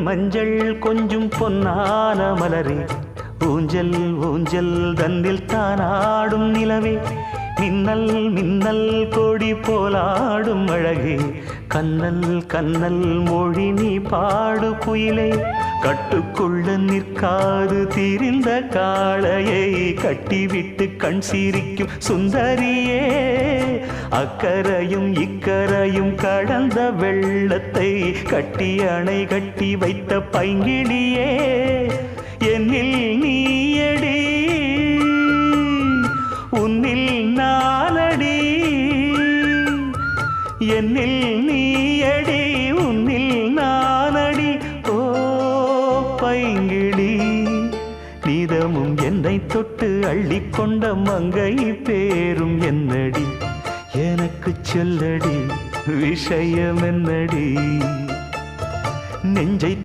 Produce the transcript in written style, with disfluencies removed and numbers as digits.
மஞ்சள் கொஞ்சம் பொன்னான மலரே, ஊஞ்சல் ஊஞ்சல் தன்னில் தானாடும் நிலவே, மின்னல் மின்னல் கொடி போலாடும் அழகே, கண்ணல் கண்ணல் மொழி நீ பாடு குயிலே, கட்டுக்குள்ள நிற்காது திரிந்த காளையை கட்டிவிட்டு கண் சிரிக்கும் சுந்தரியே, அக்கரையும் இக்கரையும் கடந்த வெள்ளத்தை கட்டி அணை கட்டி வைத்த பைங்கிளியே, என்னில் நீயடி உன்னில் நானடி, என்னில் நீயடி உன்னில் நானடி. ஓ பைங்கிளி, நீதமும் என்னை தொட்டு அள்ளிக்கொண்ட மங்கை பேரும் என்னடி, எனக்கு சொல்லடி விஷயம் என்னடி, நெஞ்சை